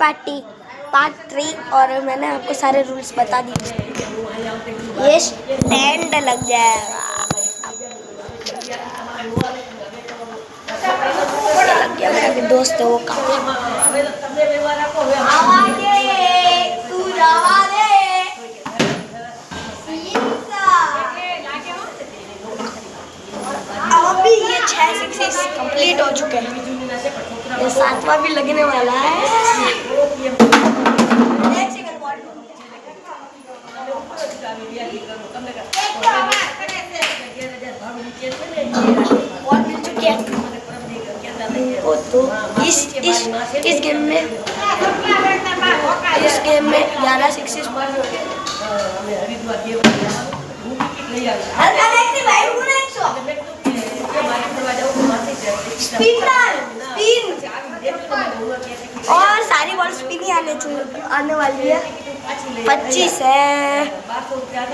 Part 3 और मैंने आपको सारे रूल्स बता दिए। ये स्टैंड लग जाएगा, लग गया। मेरा दोस्त है वो काफी अभी ये 6 सिक्सेस कंप्लीट हो चुके हैं, ये 7वां भी लगने वाला है। मिल चुकी है तो इस गेम में 11 सिक्सेस और सारी बॉल स्पिन ही आने वाली है। 25 है,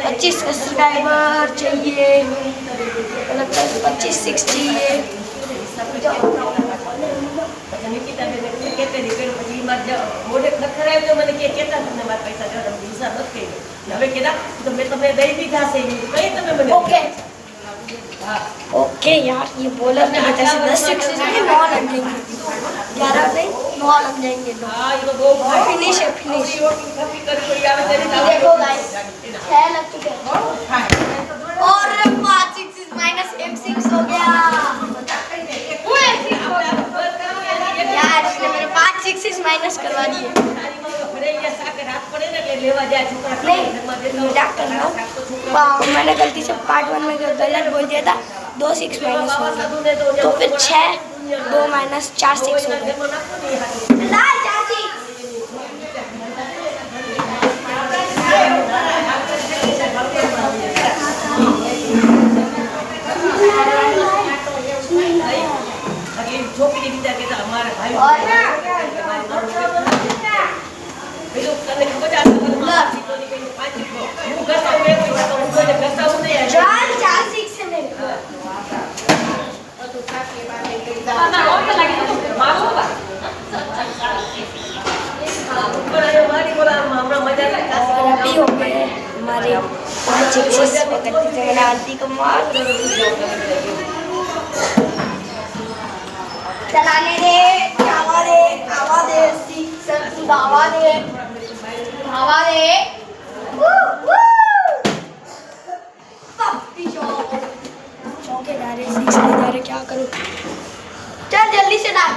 25 सब्सक्राइबर चाहिए, 25 चाहिए। ओके यार, ये बॉलर की वजह से 10 सिक्सेस नहीं 9 लग जाएंगे, 11 नहीं 9 लग जाएंगे। फिनिश है, फिनिश। देखो गाइस 6 लग चुके हैं और 5 सिक्सेस माइनस 1 6 हो गया यार। इसने मेरे 5 सिक्सेस माइनस करवा दिए। मैंने गलती से पार्ट 1 में गलत बोल दिया था, 2 6 माइनस हो गया, तो फिर 6 2 माइनस 4 6 हो गए। हमारे 5 सिक्सेस मैंने आंटी को मार चलाने दे, हवा दे, हवा दे, हवा दे, हवा दे। चौके जा रहे, 6 नहीं जा रहे, क्या करूं? चल जल्दी से डाल।